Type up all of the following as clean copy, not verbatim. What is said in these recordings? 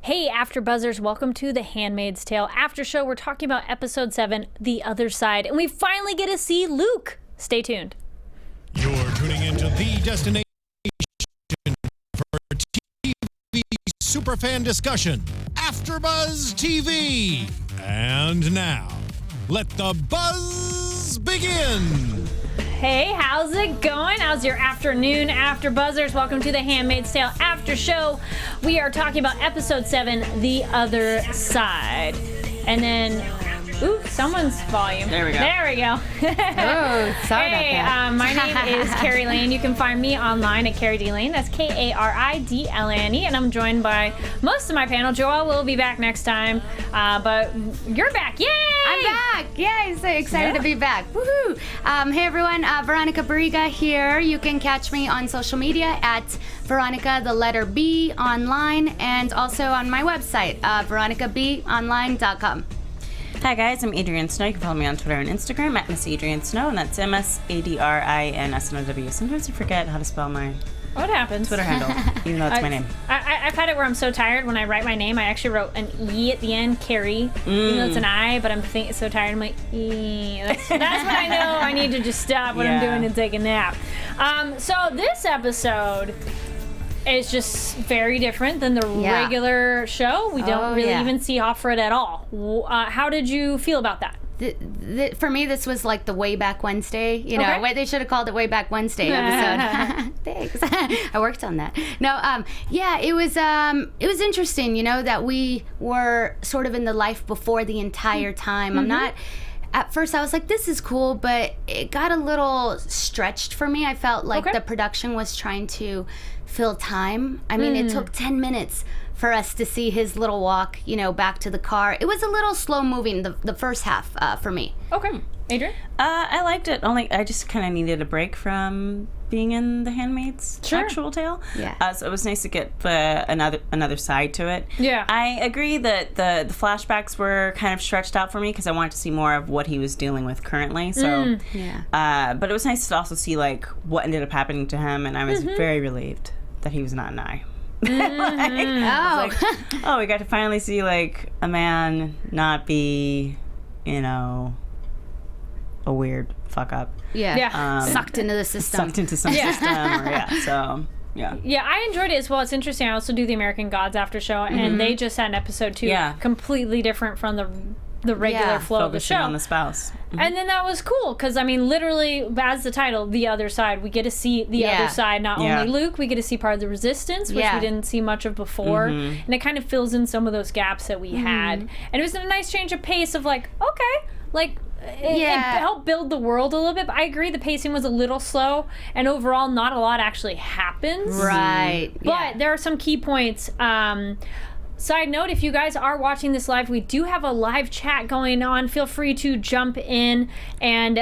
Hey, AfterBuzzers, welcome to the Handmaid's Tale After Show. We're talking about Episode 7, The Other Side, and we finally get to see Luke. Stay tuned. You're tuning into the destination for TV superfan discussion, AfterBuzz TV. And now, let the buzz begin. Hey, how's it going? How's your afternoon, AfterBuzzers? Welcome to the Handmaid's Tale After Show. We are talking about Episode 7, The Other Side. And then, ooh, someone's volume. There we go. There we go. Oh, sorry hey, about that. My name is Kari Lane. You can find me online at Kari D. Lane. That's Karidlane. And I'm joined by most of my panel. Joelle will be back next time. But you're back. Yay! I'm back. Yay, so excited to be back. Woohoo! Hey everyone, Veronica Bariga here. You can catch me on social media at Veronica, the letter B, online, and also on my website, veronicabonline.com. Hi guys, I'm Adrian Snow. You can follow me on Twitter and Instagram at Miss Adrian Snow, and that's MSADRINSNOW. Sometimes I forget how to spell my What happens? Twitter handle, even though it's my name. I've had it where I'm so tired when I write my name, I actually wrote an E at the end, Kari, even though it's an I, but I'm so tired, I'm like, E. That's when I know I need to just stop what I'm doing and take a nap. So this episode is just very different than the regular show. We don't really even see Offred at all. How did you feel about that? For me, this was like the Way Back Wednesday. You know, they should have called it Way Back Wednesday episode. Thanks. I worked on that. No, it was interesting. You know, that we were sort of in the life before the entire time. I'm not. At first, I was like, this is cool, but it got a little stretched for me. I felt like the production was trying to fill time. I mean, it took 10 minutes for us to see his little walk, you know, back to the car. It was a little slow moving, the first half for me. Okay. Adrian? I liked it. I just kind of needed a break from being in the Handmaid's actual tale. Yeah. So it was nice to get another side to it. Yeah. I agree that the flashbacks were kind of stretched out for me because I wanted to see more of what he was dealing with currently. So, but it was nice to also see like what ended up happening to him, and I was very relieved that he was not an eye. We got to finally see like a man not be, you know, a weird fuck up. Sucked into the system. Sucked into some system. Yeah, I enjoyed it as well. It's interesting. I also do the American Gods after show, and they just had an episode 2 completely different from the regular flow of the show. On the spouse. And then that was cool because, I mean, literally, as the title, The Other Side, we get to see the other side. Not only Luke, we get to see part of the resistance, which we didn't see much of before. And it kind of fills in some of those gaps that we had. And it was a nice change of pace of like, okay, like, it helped build the world a little bit. But I agree, the pacing was a little slow, and overall, not a lot actually happens. Right. But there are some key points. Side note, if you guys are watching this live, we do have a live chat going on. Feel free to jump in and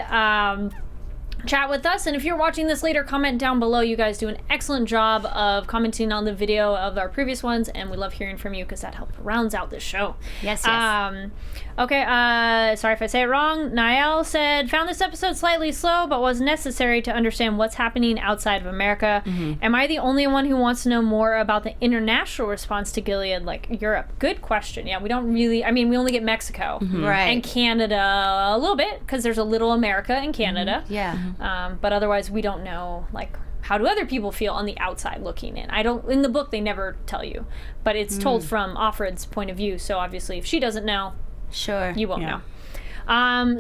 chat with us. And if you're watching this later, comment down below. You guys do an excellent job of commenting on the video of our previous ones, and we love hearing from you because that helps rounds out the show. Yes. Okay, sorry if I say it wrong. Niall said, found this episode slightly slow, but was necessary to understand what's happening outside of America. Am I the only one who wants to know more about the international response to Gilead, like Europe? Good question. Yeah, we don't really, I mean, we only get Mexico and Canada a little bit, because there's a little America in Canada. But otherwise, we don't know, like, how do other people feel on the outside looking in? In the book, they never tell you, but it's told from Offred's point of view, so obviously, if she doesn't know, you won't know.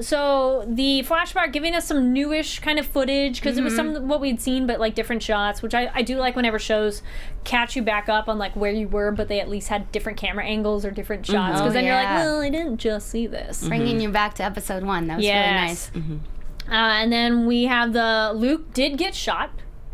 So the flashback giving us some newish kind of footage, because it was some of what we'd seen, but like different shots, which I do like whenever shows catch you back up on like where you were, but they at least had different camera angles or different shots, because then you're like, well, I didn't just see this. Bringing you back to episode 1. That was really nice. And then we have Luke did get shot.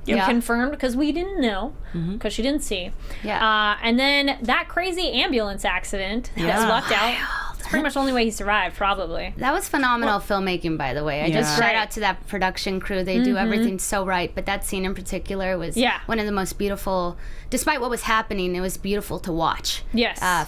Confirmed, because we didn't know, because she didn't see. And then that crazy ambulance accident that was lucked out. It's pretty much the only way he survived, probably. That was phenomenal filmmaking, by the way. I just shout out to that production crew. They do everything so right. But that scene in particular was one of the most beautiful. Despite what was happening, it was beautiful to watch.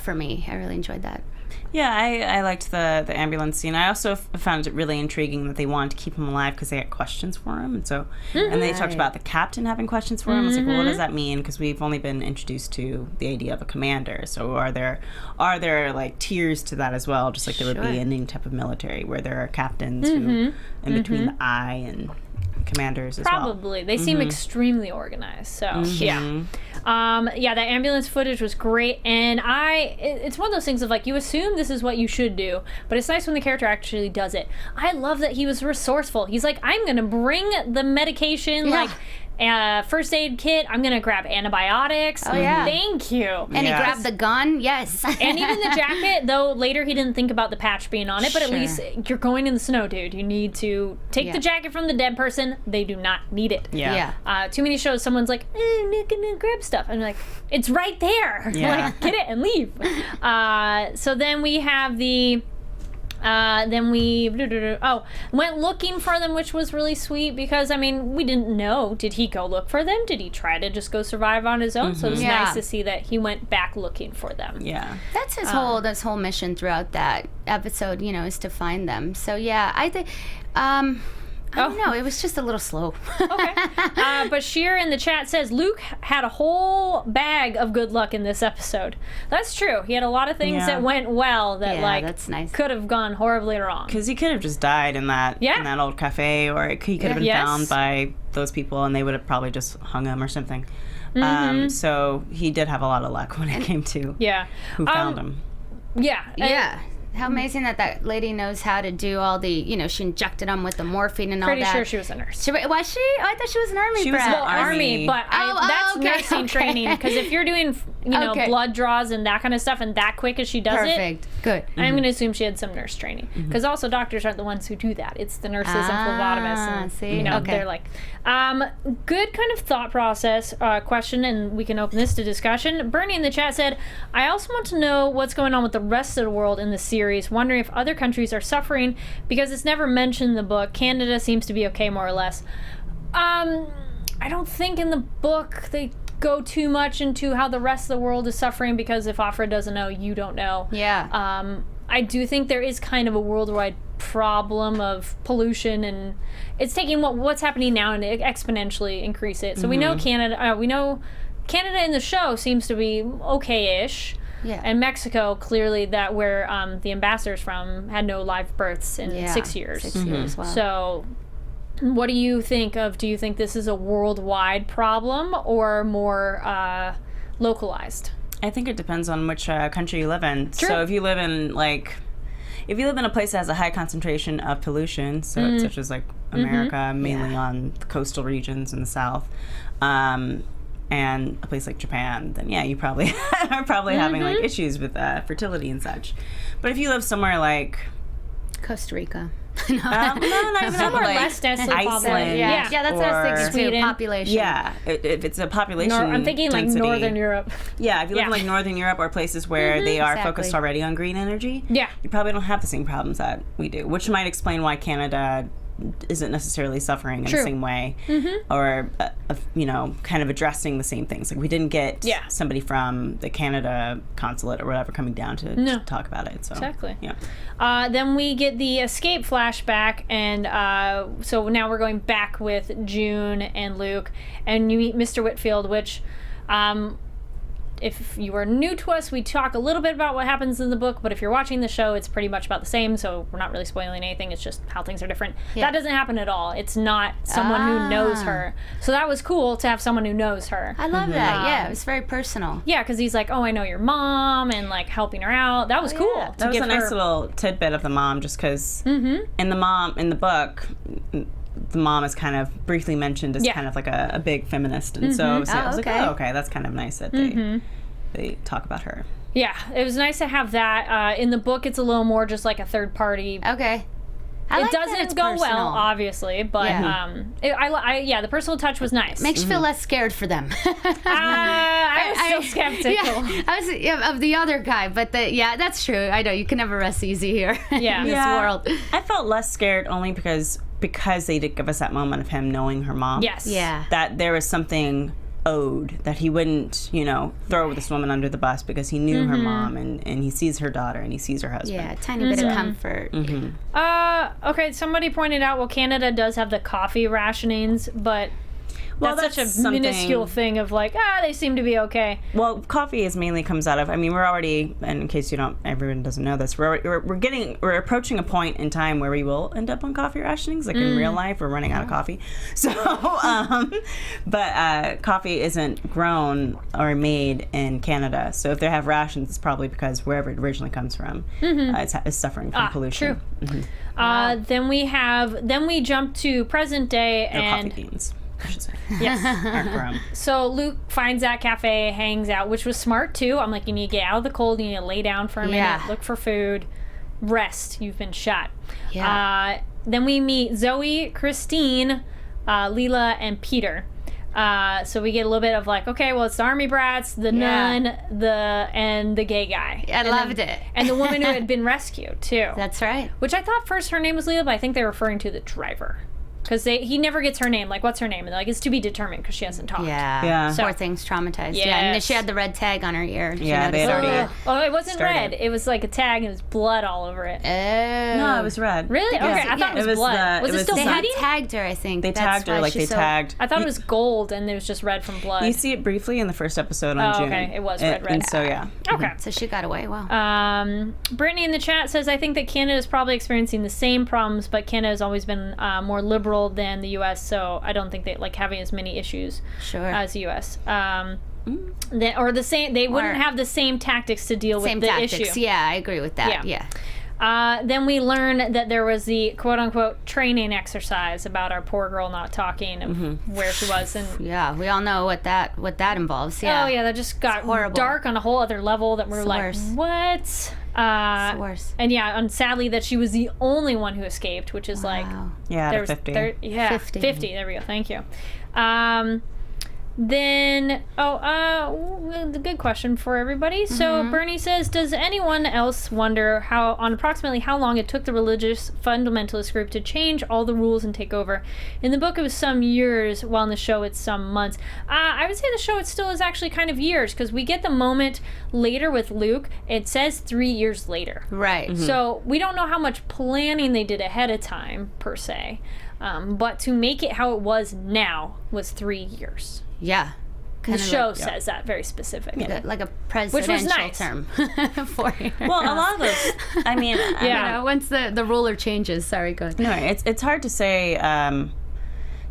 For me, I really enjoyed that. Yeah, I liked the ambulance scene. I also found it really intriguing that they wanted to keep him alive because they had questions for him, and so and they talked about the captain having questions for him. I was like, well, what does that mean? Because we've only been introduced to the idea of a commander. So are there like tiers to that as well? Just like there would be in any type of military where there are captains who in between the I and commanders as well. Probably. They seem extremely organized. So, yeah, that ambulance footage was great. And it's one of those things of like, you assume this is what you should do, but it's nice when the character actually does it. I love that he was resourceful. He's like, I'm going to bring the medication, like, first aid kit. I'm gonna grab antibiotics. Oh yeah, thank you. And he grabbed the gun. Yes. And even the jacket, though later he didn't think about the patch being on it, but at least you're going in the snow, dude. You need to take the jacket from the dead person. They do not need it. Too many shows someone's like, I'm not gonna grab stuff, and I'm like, it's right there. Like, get it and leave. So then we have the went looking for them, which was really sweet because, I mean, we didn't know. Did he go look for them? Did he try to just go survive on his own? So it was nice to see that he went back looking for them. Yeah. That's his whole mission throughout that episode, is to find them. So, yeah, I think... I don't know. It was just a little slow. Okay. Bashir in the chat says, Luke had a whole bag of good luck in this episode. That's true. He had a lot of things that went well that, that's nice. could have gone horribly wrong. Because he could have just died in that old cafe, or he could have been found by those people and they would have probably just hung him or something. So he did have a lot of luck when it came to who found him. Yeah. How amazing that lady knows how to do all the, she injected them with the morphine and all that. Pretty sure she was a nurse. Was she? Oh, I thought she was an army brat. She was army, but that's nursing training. Because if you're doing, blood draws and that kind of stuff, and that quick as she does Perfect. Good. I'm going to assume she had some nurse training. Because also doctors aren't the ones who do that. It's the nurses and phlebotomists. And, they're like... good kind of thought process question, and we can open this to discussion. Bernie in the chat said, I also want to know what's going on with the rest of the world in the series, wondering if other countries are suffering because it's never mentioned in the book. Canada seems to be okay, more or less. I don't think in the book they go too much into how the rest of the world is suffering, because if Offred doesn't know, you don't know. Yeah. I do think there is kind of a worldwide problem of pollution, and it's taking what's happening now and exponentially increase it. So we know Canada. We know Canada in the show seems to be okay-ish. Yeah. And Mexico, clearly, that where the ambassador's from, had no live births in 6 years. 6 years. Wow. So, what do you think of? Do you think this is a worldwide problem or more localized? I think it depends on which country you live in. True. So if you live in a place that has a high concentration of pollution, so such as like America, mainly on the coastal regions in the south, and a place like Japan, then you probably are having like issues with fertility and such. But if you live somewhere like Costa Rica. no, not even Somewhere like less densely Iceland. populated. Yeah, that's what I was thinking too. Sweden. Population. Yeah, if it's a population I'm thinking density, like Northern Europe. Yeah, if you live in like Northern Europe or places where they are exactly. focused already on green energy, you probably don't have the same problems that we do, which might explain why Canada isn't necessarily suffering in the same way, or kind of addressing the same things. Like we didn't get somebody from the Canada consulate or whatever coming down to talk about it. So exactly. Yeah. Then we get the escape flashback, and so now we're going back with June and Luke, and you meet Mr. Whitfield, which. If you are new to us, we talk a little bit about what happens in the book, but if you're watching the show, it's pretty much about the same, so we're not really spoiling anything. It's just how things are different. That doesn't happen at all. It's not someone who knows her. So that was cool to have someone who knows her. I love that. Yeah, it was very personal. Yeah, because he's like, oh, I know your mom, and like helping her out. That was cool. Yeah. That was a nice little tidbit of the mom, just because in the book, the mom is kind of briefly mentioned as kind of like a big feminist, and so I was like, oh, okay, that's kind of nice that they talk about her. Yeah, it was nice to have that. In the book, it's a little more just like a third party. Okay. It doesn't go well, obviously, but the personal touch was nice. Makes you feel less scared for them. I was still skeptical. Yeah, I was of the other guy, but that's true. I know you can never rest easy here in this world. I felt less scared only because they did give us that moment of him knowing her mom. Yes. Yeah. That there was something owed, that he wouldn't, throw this woman under the bus because he knew her mom and he sees her daughter and he sees her husband. Yeah, a tiny bit of comfort. Okay, somebody pointed out, well, Canada does have the coffee rationings, but that's such a minuscule thing of like, they seem to be okay. Well, coffee mainly comes out of, we're already, and in case everyone doesn't know this, we're approaching a point in time where we will end up on coffee rationings. Like in real life, we're running out of coffee. So, but coffee isn't grown or made in Canada. So if they have rations, it's probably because wherever it originally comes from, it's suffering from pollution. True. Then we jump to present day and coffee beans. I should say. Yes. Aren't grown. So Luke finds that cafe, hangs out, which was smart too. I'm like, you need to get out of the cold, you need to lay down for a minute, look for food, rest. You've been shot. Yeah. Then we meet Zoe, Christine, Leela, and Peter. So we get a little bit of like, okay, well, it's the army brats, the nun, and the gay guy. I loved it. And the woman who had been rescued too. That's right. Which I thought first her name was Leela, but I think they're referring to the driver. Because he never gets her name. Like, what's her name? And they're like, it's to be determined because she hasn't talked. Yeah. So, poor thing's traumatized. Yes. Yeah. And she had the red tag on her ear. Yeah, they had already. Oh, it wasn't red. It was like a tag and it was blood all over it. No, it was red. Really? Okay, I thought it was blood. Was it still They bleeding? had tagged her, I think. They tagged her like they tagged. I thought it was gold and it was just red from blood. You see it briefly in the first episode on June. Okay. It was red. And so, yeah. Okay. So she got away. Wow. Brittany in the chat says, I think that Canada is probably experiencing the same problems, but Canada has always been more liberal than the U.S., so I don't think they like having as many issues as the U.S. They wouldn't have the same tactics to deal with the issue. Yeah, I agree with that. Yeah. Then we learn that there was the quote-unquote training exercise about our poor girl not talking and where she was. And we all know what that involves. Yeah. Oh, yeah, that just got dark on a whole other level that we're like, what? It's the worst. And sadly that she was the only one who escaped, which is like... Yeah, out of 50. 50. There we go. Thank you. Then, the good question for everybody. So Bernie says, does anyone else wonder approximately how long it took the religious fundamentalist group to change all the rules and take over? In the book, it was some years, while in the show, it's some months. I would say the show, it still is actually kind of years, because we get the moment later with Luke, it says 3 years later. Right. So we don't know how much planning they did ahead of time, per se. But to make it how it was now was 3 years. Yeah. The show says that very specifically. Like a presidential term. For you. Well, a lot of those, once the ruler changes. Sorry, go ahead. No, it's hard to say.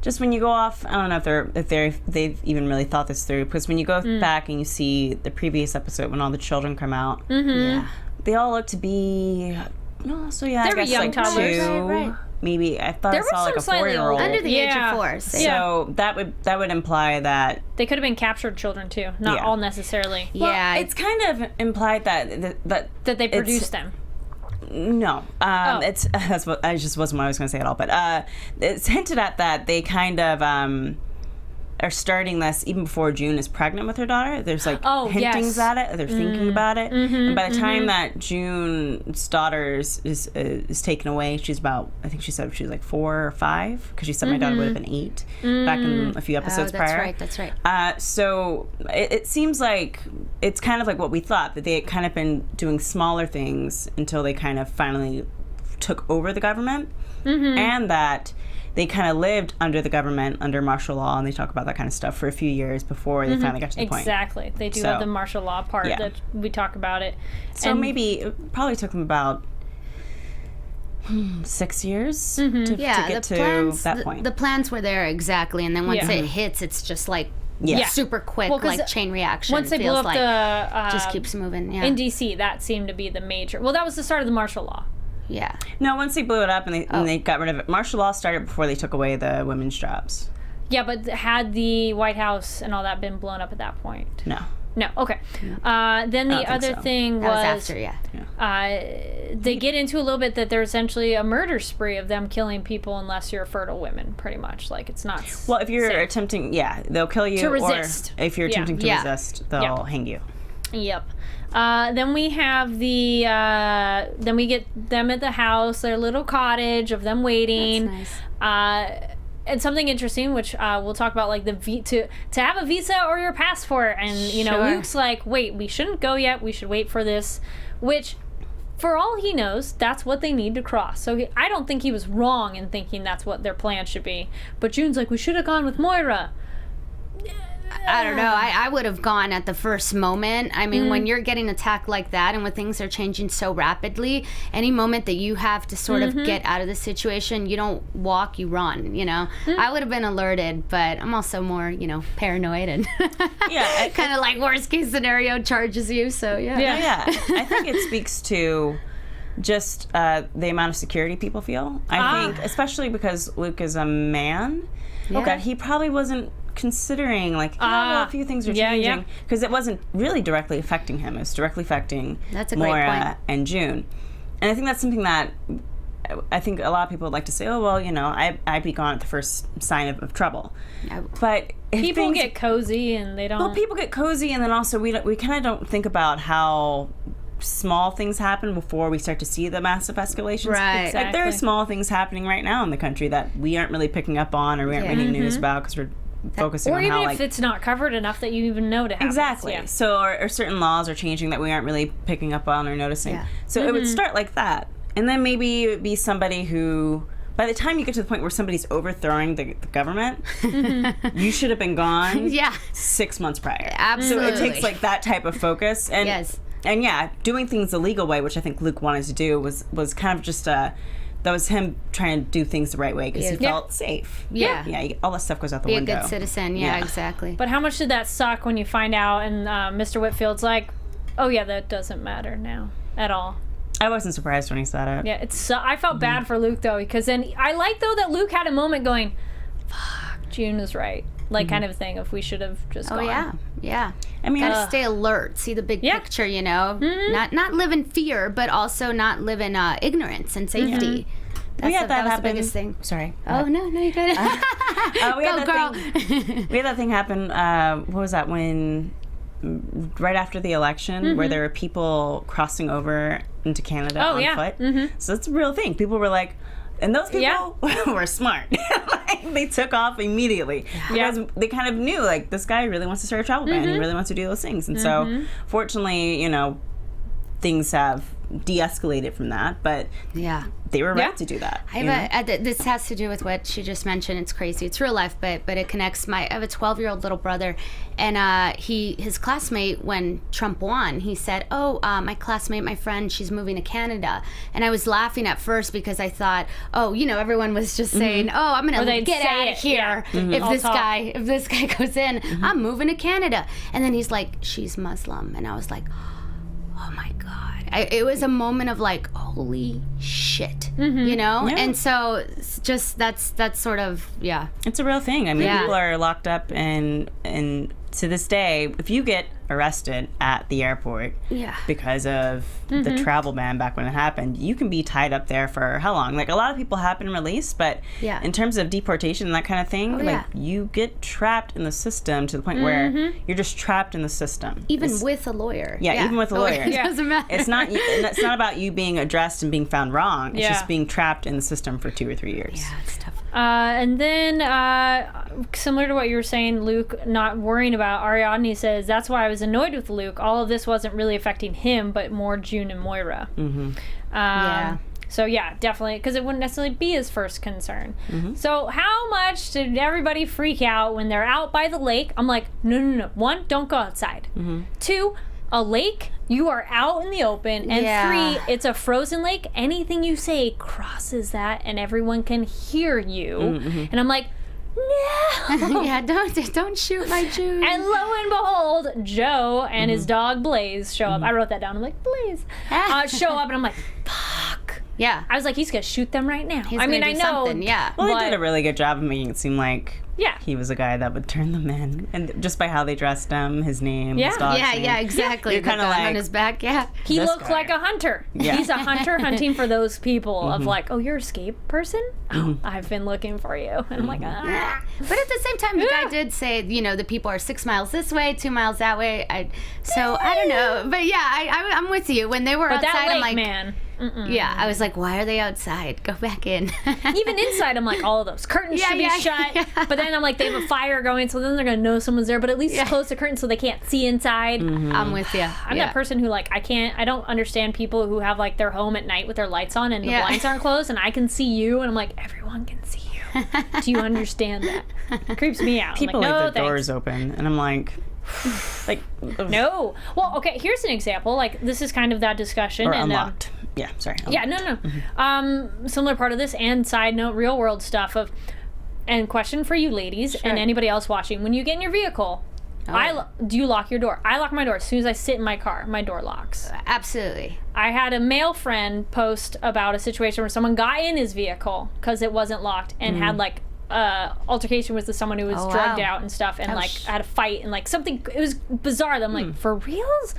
Just when you go off, I don't know if they've even really thought this through. Because when you go back and you see the previous episode when all the children come out, they all look to be. No, so yeah, they're I guess young like toddlers. 2. Right. Maybe I thought There I saw was like a some slightly 4-year-old under the age of 4. So that would imply that they could have been captured children too, not all necessarily. Yeah, it's kind of implied that they produced them. No, it's that's what I just wasn't what I was going to say at all. But it's hinted at that they kind of are starting this even before June is pregnant with her daughter. There's like hintings at it. They're thinking about it. And by the time that June's daughter is taken away, she's about, I think she said she was like 4 or 5, because she said my daughter would have been 8 back in a few episodes prior. That's right. So it seems like it's kind of like what we thought, that they had kind of been doing smaller things until they kind of finally took over the government, and that they kind of lived under the government, under martial law, and they talk about that kind of stuff for a few years before they finally got to the point. Exactly. They do have the martial law part that we talk about it. So maybe it probably took them about 6 years to get to that point. The plans were there exactly, and then once it hits, it's just like super quick, like chain reaction. Once they blew up just keeps moving. Yeah. In DC, that seemed to be the major. Well, that was the start of the martial law. Yeah. No, once they blew it up and they got rid of it, martial law started before they took away the women's jobs. Yeah, but had the White House and all that been blown up at that point? No. Okay. Then the other thing was after, they get into a little bit that there's essentially a murder spree of them killing people unless you're fertile women, pretty much. Like, it's not Well, if you're attempting, they'll kill you. To resist. Or if you're attempting to resist, they'll hang you. Yep. Then we have then we get them at the house, their little cottage of them waiting. That's nice. and something interesting, which we'll talk about, like to have a visa or your passport, and you know, Luke's like, wait, we shouldn't go yet. We should wait for this, which, for all he knows, that's what they need to cross. So I don't think he was wrong in thinking that's what their plan should be. But June's like, we should have gone with Moira. I don't know. I would have gone at the first moment. I mean, when you're getting attacked like that and when things are changing so rapidly, any moment that you have to sort of get out of the situation, you don't walk, you run, you know? I would have been alerted, but I'm also more, you know, paranoid and kind of like worst case scenario charges you, so Yeah, I think it speaks to just the amount of security people feel. I think, especially because Luke is a man, that he probably wasn't considering, like, well, a few things are changing, because it wasn't really directly affecting him. It was directly affecting Moira and June. And I think that's something that I think a lot of people would like to say, oh, well, you know, I'd be gone at the first sign of trouble. But people get cozy and they don't... Well, people get cozy, and then also we kind of don't think about how small things happen before we start to see the massive escalations. Right. Exactly. Like, there are small things happening right now in the country that we aren't really picking up on, or we aren't reading news about, because we're focusing on how, or even if it's not covered enough that you even know to happen. Exactly. Yeah. So, or certain laws are changing that we aren't really picking up on or noticing. Yeah. So it would start like that. And then maybe it would be somebody who, by the time you get to the point where somebody's overthrowing the government, you should have been gone 6 months prior. Absolutely. So it takes like that type of focus. And, and yeah, doing things the legal way, which I think Luke wanted to do, was kind of just that was him trying to do things the right way, because he felt safe. All that stuff goes out the window. Be a good citizen. Yeah, exactly. But how much did that suck when you find out and Mr. Whitfield's like, oh yeah, that doesn't matter now at all? I wasn't surprised when he said it. Yeah, I felt bad for Luke, though, because then I like, though, that Luke had a moment going, fuck, June was right. Like, kind of thing, if we should have just gone. Oh, yeah. I mean, gotta stay alert, see the big picture, you know? Not live in fear, but also not live in ignorance and safety. That was the biggest thing. Sorry. Oh, no, you got it. Go, girl. We had that thing happen, what was that, right after the election, where there were people crossing over into Canada on foot. So it's a real thing. People were like, and those people were smart. Like, they took off immediately because they kind of knew, like, this guy really wants to start a travel ban. He really wants to do those things. And so, fortunately, you know, things have de-escalated from that, but they were right to do that. This has to do with what she just mentioned. It's crazy. It's real life, but it connects. I have a 12-year-old little brother, and his classmate, when Trump won, he said, oh, my classmate, my friend, she's moving to Canada. And I was laughing at first because I thought, oh, you know, everyone was just saying, oh, I'm going to get out of here if this guy goes in. I'm moving to Canada. And then he's like, she's Muslim. And I was like, oh my God. It was a moment of like, holy shit, you know? Yeah. And so it's just that's sort of, it's a real thing. I mean, people are locked up, and to this day, if you get arrested at the airport because of the travel ban back when it happened, you can be tied up there for how long? Like, a lot of people have been released, but in terms of deportation and that kind of thing, you get trapped in the system to the point where you're just trapped in the system. Even with a lawyer. Even with a lawyer. It doesn't matter. It's not about you being addressed and being found wrong. It's just being trapped in the system for 2 or 3 years. Yeah, it's tough. And then, similar to what you were saying, Luke not worrying about, Ariadne says, that's why I was annoyed with Luke. All of this wasn't really affecting him, but more June and Moira. So, definitely, because it wouldn't necessarily be his first concern. So, how much did everybody freak out when they're out by the lake? I'm like, no. 1, don't go outside. 2, a lake, you are out in the open. And 3, it's a frozen lake. Anything you say crosses that, and everyone can hear you. And I'm like, no. Don't shoot my June. And lo and behold, Joe and his dog Blaze show up. I wrote that down. I'm like, Blaze. Show up, and I'm like, fuck. Yeah. I was like, he's going to shoot them right now. I mean, I know. Well, they did a really good job of making it seem like he was a guy that would turn them in. And just by how they dressed him, his name, his dog's name. Yeah, exactly. You're kind of like, on his back, He looked like a hunter. He's a hunter hunting for those people of like, oh, you're an escape person? Oh, I've been looking for you. And I'm like, ah. But at the same time, the guy did say, you know, the people are 6 miles this way, 2 miles that way. I don't know. But I'm with you. When they were outside, that lake, I'm like, man. Yeah, I was like, why are they outside? Go back in. Even inside, I'm like, all of those curtains should be shut. Yeah. But then I'm like, they have a fire going, so then they're going to know someone's there. But at least close the curtains so they can't see inside. I'm with you. I'm that person who, like, I don't understand people who have, like, their home at night with their lights on and the blinds aren't closed and I can see you and I'm like, everyone can see you. Do you understand that? It creeps me out. People like, no, leave their doors open and I'm like, no. Well, okay, here's an example. Like, this is kind of that discussion. Or and, unlocked. Yeah, sorry. Yeah, no. Similar part of this, and side note, real world stuff of, and question for you ladies and anybody else watching, when you get in your vehicle, do you lock your door? I lock my door. As soon as I sit in my car, my door locks. Absolutely. I had a male friend post about a situation where someone got in his vehicle because it wasn't locked and had like altercation with someone who was drugged out and stuff and like had a fight and like something. It was bizarre. I'm like, for reals?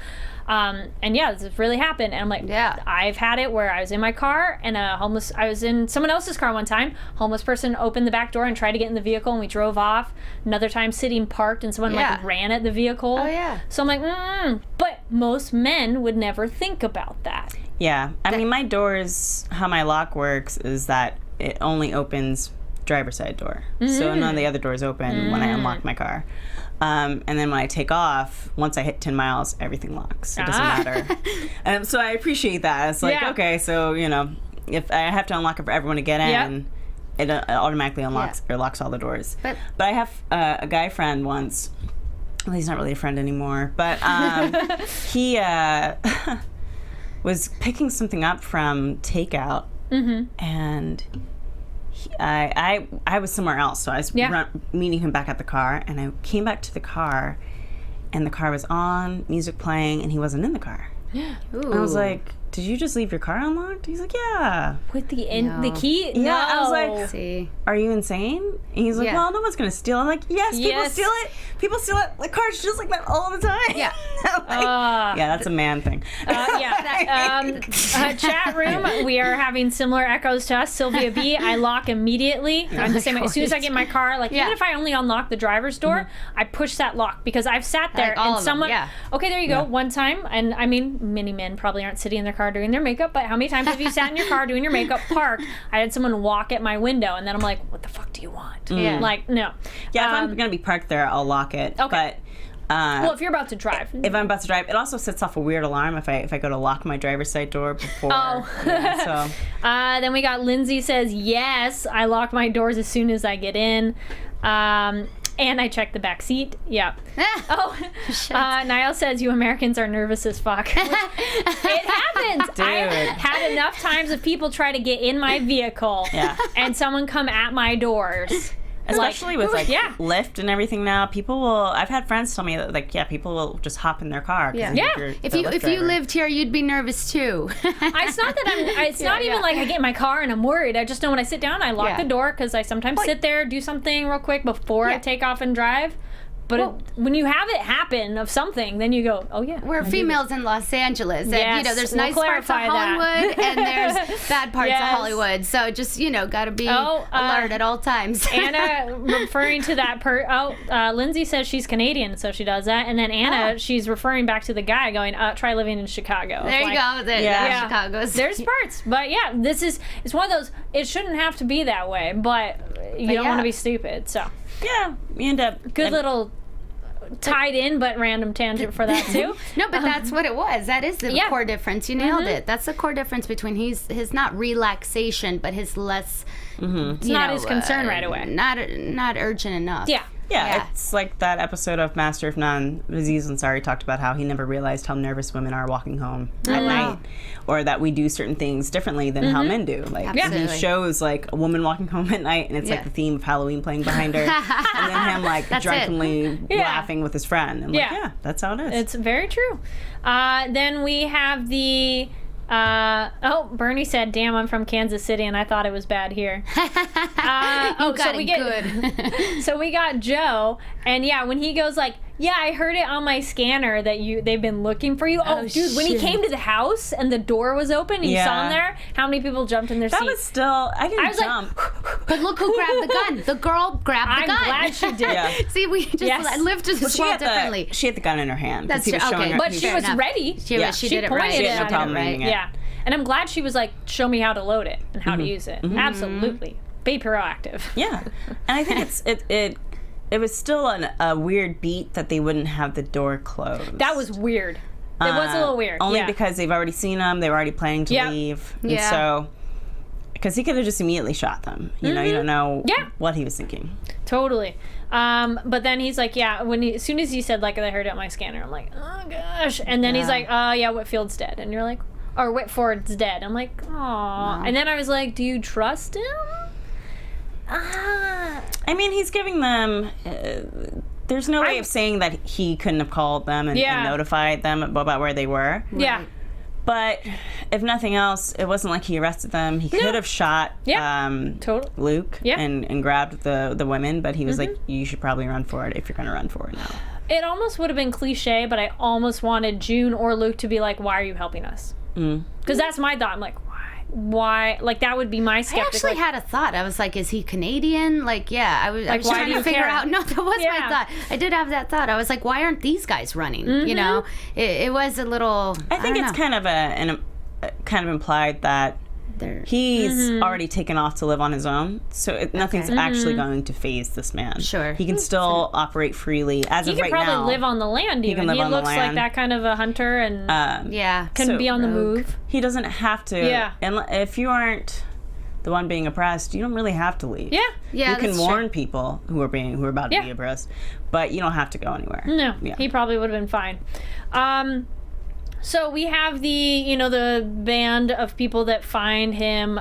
And yeah, this really happened. And I'm like, I've had it where I was in my car and I was in someone else's car one time. Homeless person opened the back door and tried to get in the vehicle and we drove off. Another time sitting parked and someone like ran at the vehicle. Oh yeah. So I'm like, but most men would never think about that. Yeah. I mean, my doors, how my lock works is that it only opens driver's side door. So none of the other doors open when I unlock my car. And then when I take off, once I hit 10 miles, everything locks. It doesn't matter. So I appreciate that. It's like, okay, so, you know, if I have to unlock it for everyone to get in, it automatically unlocks or locks all the doors. But I have a guy friend once. Well, he's not really a friend anymore. But he was picking something up from takeout. And I was somewhere else, so I was meeting him back at the car, and I came back to the car, and the car was on, music playing, and he wasn't in the car. And I was like, did you just leave your car unlocked? He's like, yeah. With the the key? Yeah, no. I was like, are you insane? And he's like, well, no one's going to steal. I'm like, yes, people steal it. People steal it. Like cars just like that all the time. Yeah. Like, yeah, that's a man thing. Chat room, we are having similar echoes to us. Sylvia B, I lock immediately. I'm the same way. As soon as I get in my car, like even if I only unlock the driver's door, I push that lock because I've sat there and someone, okay, there you go. One time, and I mean, many men probably aren't sitting in their car doing their makeup, but how many times have you sat in your car doing your makeup, parked, I had someone walk at my window, and then I'm like, what the fuck do you want? Like, no. Yeah, if I'm going to be parked there, I'll lock it. Okay. But well, if you're about to drive. If I'm about to drive, it also sets off a weird alarm if I go to lock my driver's side door before. Then we got Lindsay says, yes, I lock my doors as soon as I get in. And I check the back seat. Yeah. Niall says, you Americans are nervous as fuck. It happens. Dude. I've had enough times of people try to get in my vehicle and someone come at my doors. Especially with Lyft and everything now, people will. I've had friends tell me that people will just hop in their car. If you lived here, you'd be nervous too. It's not that It's not even like I get in my car and I'm worried. I just know when I sit down, I lock the door because I sometimes sit there, do something real quick before I take off and drive. But when you have it happen of something, then you go, oh yeah. We're females in Los Angeles. And, there's nice parts of Hollywood and there's bad parts of Hollywood. So just, got to be alert at all times. Anna referring to that Lindsay says she's Canadian, so she does that. And then Anna, she's referring back to the guy going, try living in Chicago. There you go. Chicago's. There's parts. But yeah, it's one of those, it shouldn't have to be that way, but you don't want to be stupid, so. Yeah, you end up... Good little tied in but random tangent for that too. No, but that's what it was. That is the core difference. You nailed it. That's the core difference between his not relaxation, but his less... It's not his concern right away. Not urgent enough. Yeah, it's like that episode of Master of None. Aziz Ansari talked about how he never realized how nervous women are walking home at night, or that we do certain things differently than how men do. Like he shows like a woman walking home at night, and it's like the theme of Halloween playing behind her, and then him like drunkenly laughing with his friend. And that's how it is. It's very true. Then we have the. Bernie said, damn, I'm from Kansas City and I thought it was bad here. So we got Joe, and when he goes like, I heard it on my scanner that they've been looking for you. When he came to the house and the door was open and you saw him there, how many people jumped in their seats? That was still, I didn't jump. But look who grabbed the gun. The girl grabbed the gun. I'm glad she did. See, we just lived just differently. She had the gun in her hand. That's true. Okay. But she was ready. She did it right. She had no problem right. Yeah. And I'm glad she was like, show me how to load it and how to use it. Absolutely. Be proactive. Yeah. And I think it was still a weird beat that they wouldn't have the door closed. That was weird. It was a little weird. Only because they've already seen them. They were already planning to leave. And so, because he could have just immediately shot them. You know, you don't know what he was thinking. Totally. But then he's like, as soon as he said, like, I heard it on my scanner, I'm like, oh, gosh. And then he's like, Whitfield's dead. And you're like, or Whitford's dead. I'm like, aw. No. And then I was like, do you trust him? I mean, he's giving them... there's no way of saying that he couldn't have called them and notified them about where they were. Right. Yeah. But if nothing else, it wasn't like he arrested them. He could have shot Luke and grabbed the women, but he was like, you should probably run for it if you're going to run for it now. It almost would have been cliche, but I almost wanted June or Luke to be like, why are you helping us? Because that's my thought. I'm like, why? Like, that would be my skeptic. I actually had a thought. I was like, is he Canadian? Like, I was trying to figure out. No, that was my thought. I did have that thought. I was like, why aren't these guys running? You know, it was a little. I think it's kind of kind of implied that he's already taken off to live on his own, so nothing's actually going to faze this man. Sure, he can still operate freely as of right now. He can probably live on the land. Even he looks like that kind of a hunter, and can be on the move. He doesn't have to. And if you aren't the one being oppressed, you don't really have to leave. You can warn people who are about to be oppressed, but you don't have to go anywhere. No, he probably would have been fine. So we have the band of people that find him,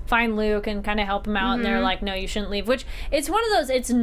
find Luke and kind of help him out, and they're like, no, you shouldn't leave. Which, it's one of those, it's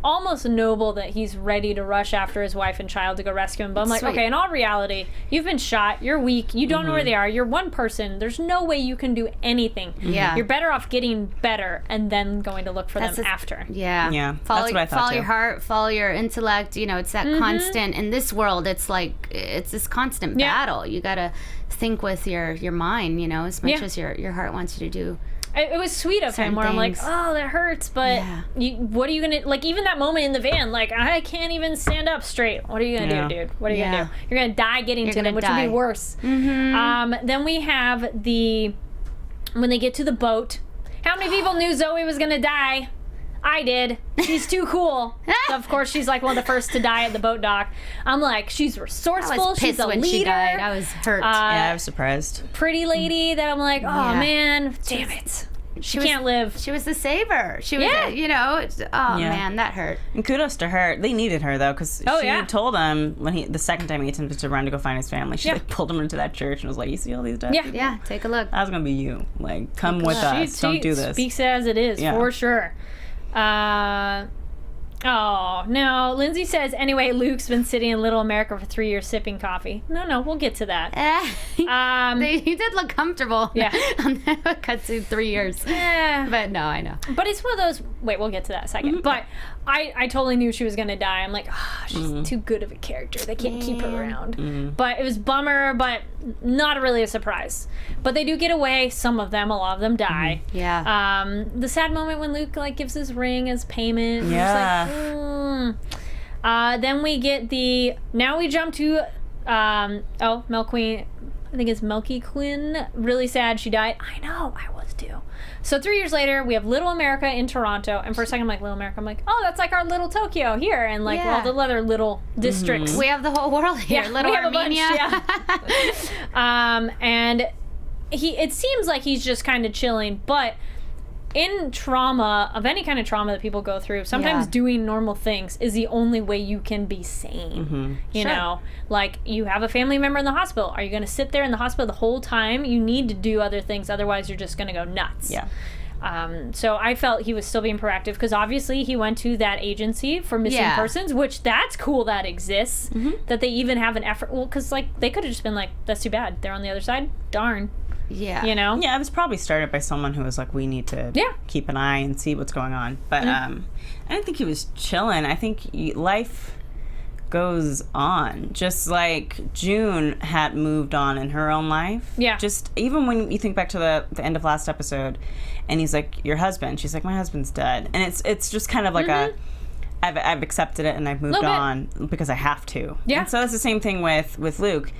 almost noble that he's ready to rush after his wife and child to go rescue him. But I'm like, okay, in all reality, you've been shot, you're weak, you don't know where they are, you're one person, there's no way you can do anything. You're better off getting better and then going to look for them after. Follow, that's what I thought follow your heart, follow your intellect. You know, it's that constant, in this world, it's like, it's this constant battle. You gotta think with your mind, you know, as much as your heart wants you to do. It was sweet of him, where I'm like, oh, that hurts, but what are you gonna, like, even that moment in the van, like, I can't even stand up straight. What are you gonna do, dude? What are you gonna do? You're gonna die getting to them, which would be worse. Then we have when they get to the boat. How many people knew Zoe was gonna die? I did. She's too cool. So of course, she's like one of the first to die at the boat dock. I'm like, she's resourceful. She's a leader. She died. I was hurt. I was surprised. Pretty lady that I'm like, oh man, damn it. She can't live. She was the saver. She was, man, that hurt. And kudos to her. They needed her, though, because she told him when the second time he attempted to run to go find his family, she like pulled him into that church and was like, you see all these deaths? Yeah, take a look. That was going to be you. Like, come with us. Don't do this. Speaks as it is, for sure. Oh, no. Lindsay says, anyway, Luke's been sitting in Little America for 3 years sipping coffee. No, we'll get to that. He did look comfortable. Yeah. Cut to 3 years. But no, I know. But it's one of those, wait, we'll get to that in a second. But I totally knew she was going to die. I'm like, she's too good of a character. They can't keep her around. But it was bummer, but not really a surprise. But they do get away. Some of them, a lot of them die. The sad moment when Luke like gives his ring as payment. Then we get now we jump to Mel Queen. I think it's Melky Quinn. Really sad she died. I know, I was too. So 3 years later, we have Little America in Toronto, and for a second I'm like, Little America, I'm like, oh, that's like our little Tokyo here, and like all the other little districts. We have the whole world here. Little Armenia. And it seems like he's just kind of chilling, but in trauma, of any kind of trauma that people go through, sometimes doing normal things is the only way you can be sane. You know, like you have a family member in the hospital. Are you going to sit there in the hospital the whole time? You need to do other things, otherwise you're just going to go nuts. So I felt he was still being proactive, because obviously he went to that agency for missing persons, which that's cool that exists, that they even have an effort. Well, because like they could have just been like, that's too bad, they're on the other side, darn. You know? Yeah, it was probably started by someone who was like, we need to keep an eye and see what's going on. But I didn't think he was chilling. I think life goes on. Just like June had moved on in her own life. Just even when you think back to the end of last episode, and he's like, your husband. She's like, my husband's dead. And it's just kind of like I've accepted it and I've moved on because I have to. And so that's the same thing with Luke.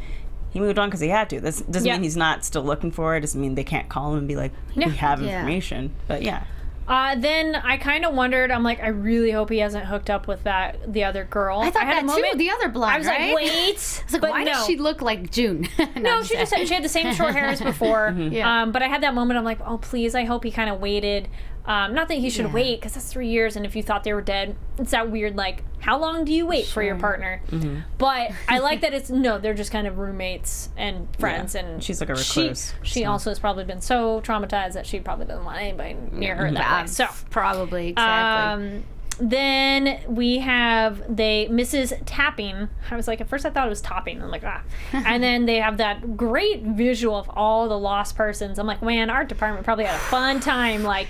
he moved on because he had to. This doesn't mean he's not still looking for it. Doesn't mean they can't call him and be like, we have information. But then I kind of wondered, I'm like, I really hope he hasn't hooked up with the other girl. I thought that too, the other blonde, I was like, wait. I was like, why does she look like June? No, she had the same short hair as before. But I had that moment, I'm like, oh, please, I hope he kind of waited. Not that he should wait, because that's 3 years, and if you thought they were dead, it's that weird, like, how long do you wait for your partner? But I like that they're just kind of roommates and friends, and she's like a recluse. She also has probably been so traumatized that she probably doesn't want anybody near her that way. So probably, exactly. Then we have Mrs. Tapping. I was like, at first I thought it was topping. I'm like, And then they have that great visual of all the lost persons. I'm like, man, art department probably had a fun time, like,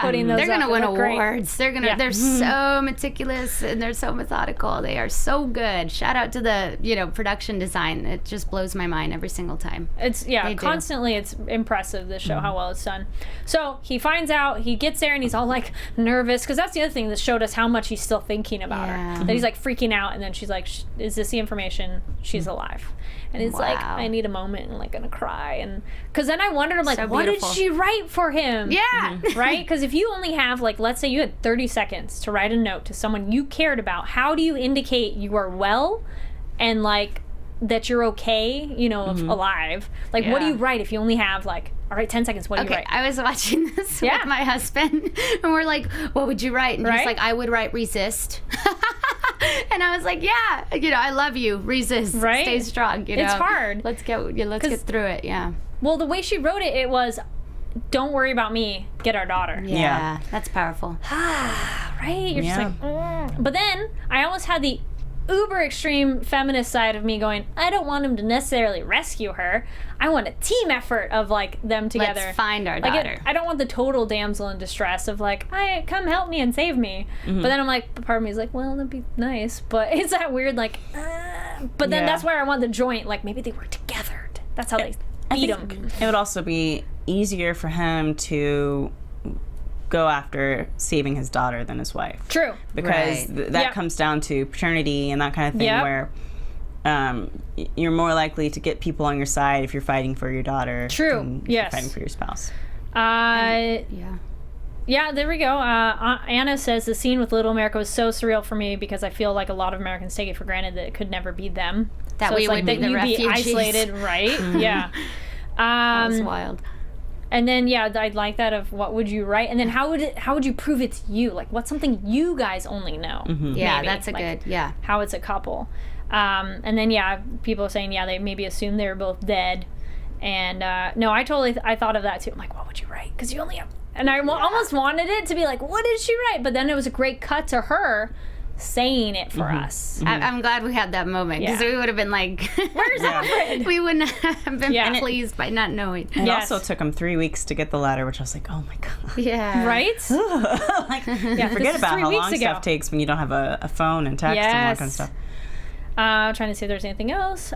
putting those they're gonna win awards. Great. They're so meticulous and they're so methodical. They are so good. Shout out to the production design. It just blows my mind every single time. It's constantly it's impressive, this show, how well it's done. So he finds out, he gets there and he's all like nervous, because that's the other thing that showed us how much he's still thinking about her. That he's like freaking out, and then she's like, is this the information? She's alive. And he's like, I need a moment, and like gonna cry, and because then I wondered, I'm like, so what did she write for him? Right? Because if you only have, like, let's say you had 30 seconds to write a note to someone you cared about, how do you indicate you are well and like that you're okay, alive? Like, what do you write if you only have like, all right, 10 seconds, what do you write? I was watching this with my husband, and we're like, what would you write? And he's like, I would write resist. And I was like, I love you, resist, stay strong, It's hard. Let's get through it, Well, the way she wrote it was, don't worry about me, get our daughter. Yeah. That's powerful. Right? You're just like, But then I almost had the uber extreme feminist side of me going, I don't want him to necessarily rescue her. I want a team effort of like them together. Let's find our daughter. I don't want the total damsel in distress of like, come help me and save me. But then I'm like, part of me is like, well, that'd be nice. But it's that weird like, but then that's where I want the joint. Like maybe they work together. That's how they beat him. It would also be easier for him to go after saving his daughter than his wife. True. Because that comes down to paternity and that kind of thing where you're more likely to get people on your side if you're fighting for your daughter. True. Than if you're fighting for your spouse. Yeah, there we go. Anna says the scene with Little America was so surreal for me because I feel like a lot of Americans take it for granted that it could never be them. That so we would be the refugees. Be isolated, right? Yeah. That was wild. And then I'd like that of what would you write, and then how would you prove it's you? Like what's something you guys only know? Yeah, that's a good how it's a couple. And then people are saying they maybe assumed they were both dead, and no, I thought of that too. I'm like, what would you write? Because you only have, and I almost wanted it to be like, what did she write? But then it was a great cut to her saying it for us. I'm glad we had that moment because we would have been like, where's Offred? We wouldn't have been pleased by not knowing. It also took him 3 weeks to get the letter, which I was like, oh my god. Yeah. Right? Forget about how long stuff takes when you don't have a phone and text and all that kind of stuff. Trying to see if there's anything else.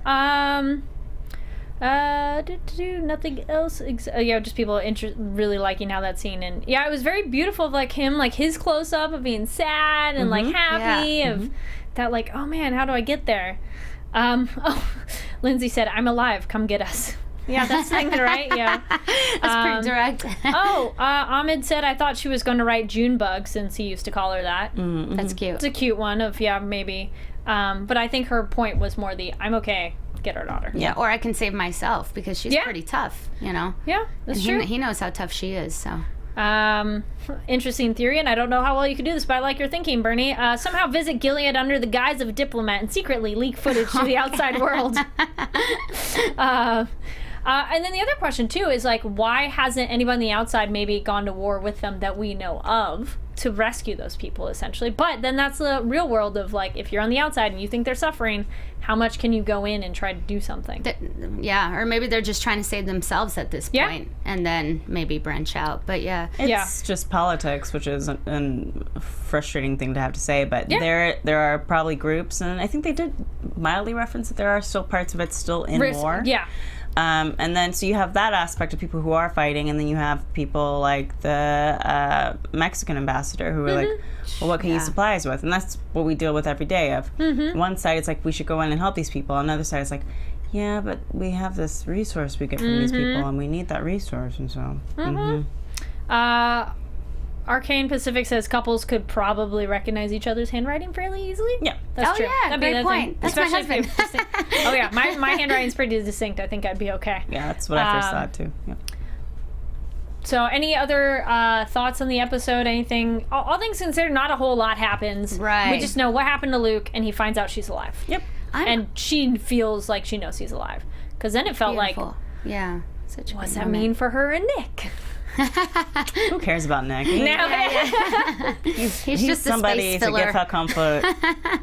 Nothing else. Just people really liking how that scene, and it was very beautiful of like him, like his close up of being sad and like happy of that, like, oh man, how do I get there? Lindsay said, I'm alive, come get us. Yeah, that's saying it right. Yeah, that's pretty direct. Ahmed said, I thought she was going to write Junebug since he used to call her that. That's cute. It's a cute one of maybe, but I think her point was more the I'm okay, get our daughter. Yeah, or I can save myself because she's pretty tough, Yeah, that's true. He knows how tough she is, so. Interesting theory, and I don't know how well you could do this, but I like your thinking, Bernie. Somehow visit Gilead under the guise of a diplomat and secretly leak footage to the outside world. And then the other question, too, is like, why hasn't anyone on the outside maybe gone to war with them that we know of to rescue those people, essentially? But then that's the real world of, like, if you're on the outside and you think they're suffering, how much can you go in and try to do something? Or maybe they're just trying to save themselves at this point and then maybe branch out. But it's just politics, which is a frustrating thing to have to say. But there are probably groups, and I think they did mildly reference that there are still parts of it still in war. Yeah. And then, so you have that aspect of people who are fighting, and then you have people like the Mexican ambassador who are like, well, what can you supply us with? And that's what we deal with every day of. One side, it's like, we should go in and help these people. On the other side, it's like, yeah, but we have this resource we get from these people, and we need that resource, and so. Arcane Pacific says couples could probably recognize each other's handwriting fairly easily. Yeah. That's true. Yeah, That'd be great the point. thing. That's my Especially if husband. oh yeah, my handwriting's pretty distinct. I think I'd be okay. Yeah, that's what I first thought too. Yep. So, any other thoughts on the episode? Anything? All things considered, not a whole lot happens. Right. We just know what happened to Luke, and he finds out she's alive. Yep. And she feels like she knows he's alive. Because then it felt Beautiful. Yeah. Such a like, what's good that moment. mean for her and Nick? Who cares about Nick? He's just a somebody space to filler. give her comfort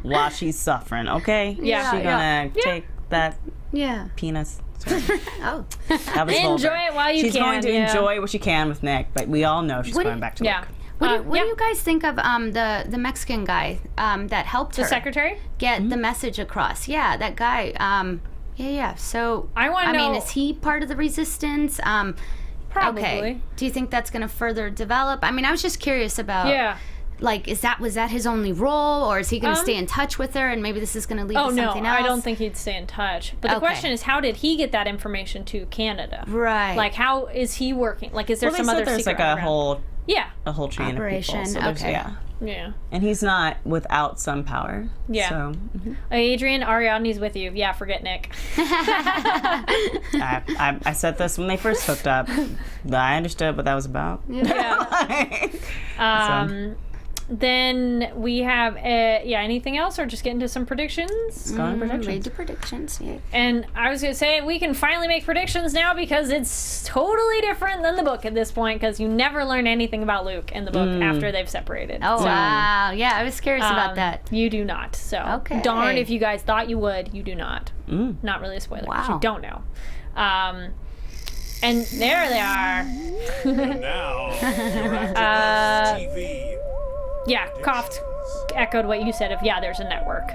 while she's suffering. Okay. Yeah. She's gonna take that Yeah. penis. Oh. That was Enjoy vulgar. it while you She's can. going to enjoy what she can with Nick, but we all know she's What do going you- back to Yeah. Luke. What do you guys think of the Mexican guy that helped The her secretary? get the message across? Yeah, that guy. Yeah. So I wanna mean, know- is he part of the resistance? Probably. Okay. Do you think that's going to further develop? I mean, I was just curious about. Yeah. Like, was that his only role, or is he going to stay in touch with her, and maybe this is going to lead Oh, to no. something else? I don't think he'd stay in touch. But the Okay. question is, how did he get that information to Canada? Right. Like, how is he working? Like, is there Well, some they said other there's secret like a underground? whole chain Operation, of people. So there's- okay. yeah. Yeah. And he's not without some power. Yeah. So Adrian, Ariadne's with you. Yeah, forget Nick. I said this when they first hooked up. I understood what that was about. Yeah. Then we have, anything else, or just get into some predictions? Go on predictions. Read the predictions. Yeah. And I was going to say, we can finally make predictions now because it's totally different than the book at this point, because you never learn anything about Luke in the book after they've separated. Oh, So, wow. Yeah, I was curious about that. You do not. So, Okay. darn if you guys thought you would, you do not. Not really a spoiler, 'cause Wow. you don't know. And there they are. Now, your AfterBuzz TV. Yeah, coughed, echoed what you said of, there's a network.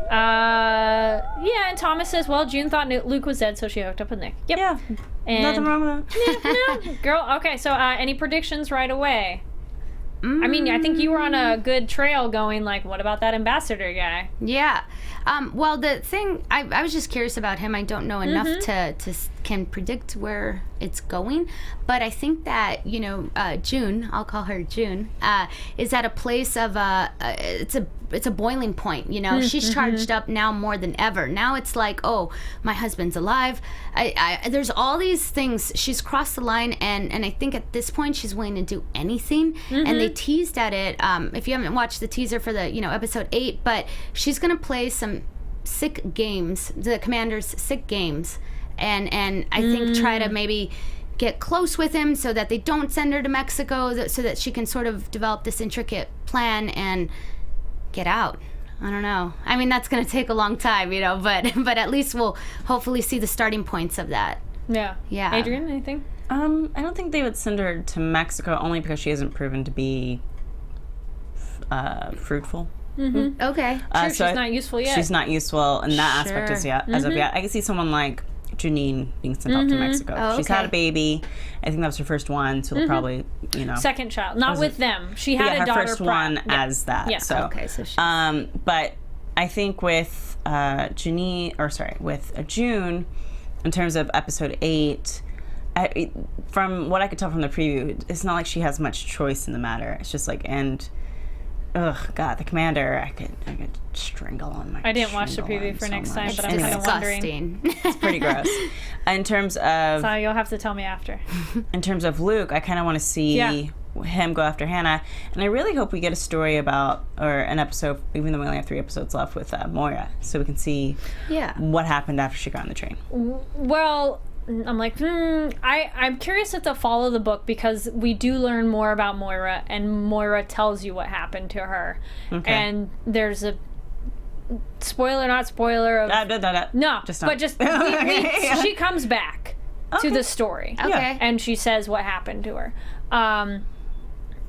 And Thomas says, well, June thought Luke was dead, so she hooked up with Nick. Yep. Yeah. And Nothing wrong with that. no, girl. Okay, so any predictions right away? I mean, I think you were on a good trail going, like, what about that ambassador guy? Yeah. Well, the thing, I was just curious about him. I don't know enough to can predict where it's going. But I think that, June, I'll call her June, is at a place of, it's a boiling point, She's charged up now more than ever. Now it's like, oh, my husband's alive. There's all these things. She's crossed the line, and I think at this point she's willing to do anything. And they teased at it, if you haven't watched the teaser for the, episode 8, but she's going to play some sick games, the commander's sick games, and I think try to maybe get close with him so that they don't send her to Mexico, so that she can sort of develop this intricate plan and get out. I don't know. I mean, that's going to take a long time, but at least we'll hopefully see the starting points of that. Yeah. Yeah. Adrian, anything? I don't think they would send her to Mexico only because she hasn't proven to be fruitful. Okay. Sure, she's not useful yet. She's not useful in that aspect Sure. as of yet. I can see someone like Janine being sent off to Mexico. Oh, She's okay. had a baby. I think that was her first one, so they'll probably, Second child, not with them. She had her a daughter. first one as that. Yeah. So, Okay, so she's... but I think with with June, in terms of episode 8, from what I could tell from the preview, it's not like she has much choice in the matter. It's just like, the commander, I could strangle on my. I didn't watch the preview for next time, but I'm kind of wondering. disgusting. Pretty gross. In terms of So you'll have to tell me after. in terms of Luke, I kind of want to see him go after Hannah, and I really hope we get a story about, or an episode, even though we only have 3 episodes left, with Moira, so we can see what happened after she got on the train. Well, I'm like, I'm curious if they'll follow the book, because we do learn more about Moira, and Moira tells you what happened to her. Okay. And there's a spoiler, not spoiler of no, just but just she comes back to the story. Okay. And she says what happened to her.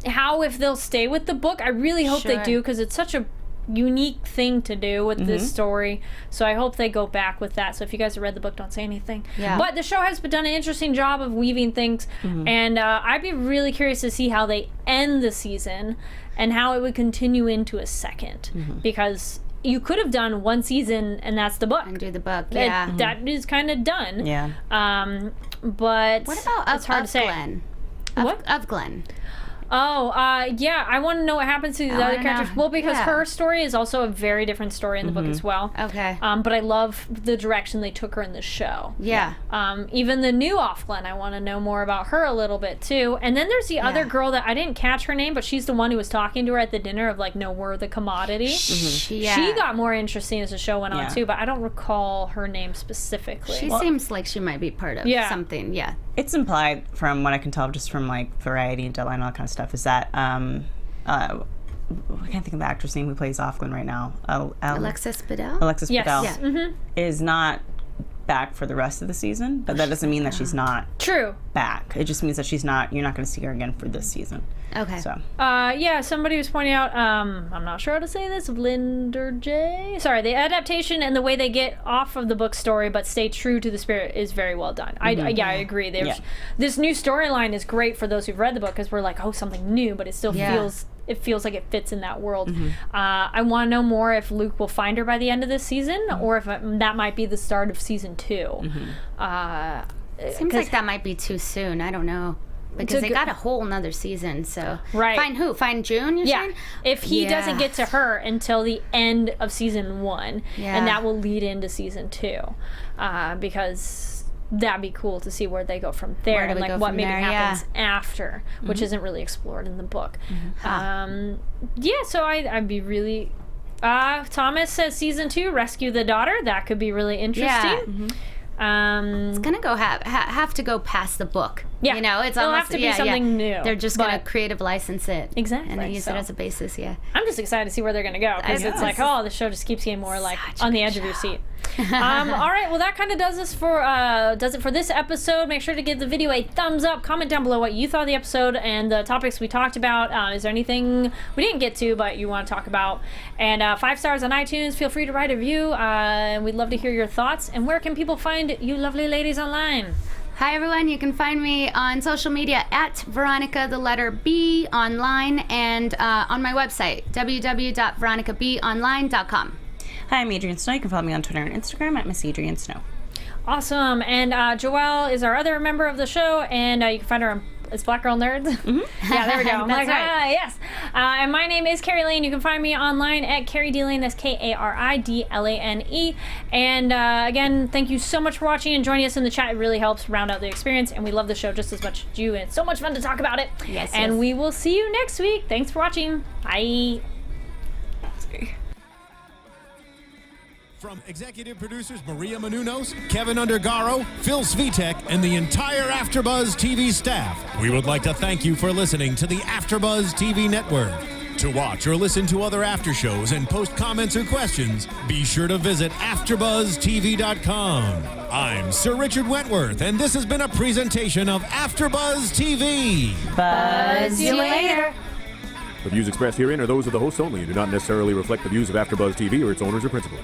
How, if they'll stay with the book, I really hope they Sure. do, because it's such a unique thing to do with this story, so I hope they go back with that. So if you guys have read the book, don't say anything. But the show has done an interesting job of weaving things, and I'd be really curious to see how they end the season and how it would continue into a second, because you could have done one season and that's the book. And do the book, yeah. That is kind of done. Yeah. But What about it's hard to say. Glenn? What? Of Glenn. Oh, yeah. I want to know what happens to these other characters. Well, because her story is also a very different story in the book as well. Okay. But I love the direction they took her in the show. Yeah. Even the new Offred, I want to know more about her a little bit too. And then there's the other girl that I didn't catch her name, but she's the one who was talking to her at the dinner of like, no, we're the commodity. Yeah. She got more interesting as the show went on too, but I don't recall her name specifically. She seems like she might be part of something. Yeah. It's implied from what I can tell just from like Variety and Deadline and all that kind of stuff is that I can't think of the actress name who plays Offred right now. Alexis Bledel? Alexis Bledel Yeah. is not back for the rest of the season, but that doesn't mean that she's not back. It just means that you're not going to see her again for this season. Okay. So. Yeah, somebody was pointing out, I'm not sure how to say this, Linder J. Sorry, the adaptation and the way they get off of the book story but stay true to the spirit is very well done. I agree. This new storyline is great for those who've read the book because we're like, oh, something new, but it still feels like it fits in that world. I want to know more if Luke will find her by the end of this season or if that might be the start of season 2. Seems like that might be too soon. I don't know. Because they got a whole nother season, so... Right. Find who? Find June, you're saying? If he doesn't get to her until the end of season 1, and that will lead into season 2. Because that'd be cool to see where they go from there and like what maybe happens after, which isn't really explored in the book. So I'd be really... Thomas says season 2, Rescue the Daughter. That could be really interesting. It's gonna go have to go past the book. Yeah, you know, it's it'll almost have to be something new. They're just gonna creative license it exactly and use it as a basis. Yeah, I'm just excited to see where they're gonna go because it's like, oh, the show just keeps getting more like on the edge of your seat. All right, well that kind of does it for this episode. Make sure to give the video a thumbs up. Comment down below what you thought of the episode and the topics we talked about. Is there anything we didn't get to but you want to talk about? And 5 stars on iTunes. Feel free to write a review. We'd love to hear your thoughts. And where can people find you lovely ladies online? Hi everyone, you can find me on social media at Veronica the letter B online and on my website www.veronicabonline.com. Hi, I'm Adrian Snow. You can follow me on Twitter and Instagram at Miss Adrian Snow. Awesome. And Joelle is our other member of the show, and you can find her on It's Black Girl Nerds. Yeah, there we go. I'm like, right. Yes. And my name is Kari Lane. You can find me online at Kari D Lane. That's KARIDLANE. And again, thank you so much for watching and joining us in the chat. It really helps round out the experience, and we love the show just as much as you. And it's so much fun to talk about it. Yes. And we will see you next week. Thanks for watching. Bye. From executive producers Maria Menounos, Kevin Undergaro, Phil Svitek, and the entire AfterBuzz TV staff, we would like to thank you for listening to the AfterBuzz TV network. To watch or listen to other after shows and post comments or questions, be sure to visit AfterBuzzTV.com. I'm Sir Richard Wentworth, and this has been a presentation of AfterBuzz TV. Buzz you later. The views expressed herein are those of the hosts only and do not necessarily reflect the views of AfterBuzz TV or its owners or principals.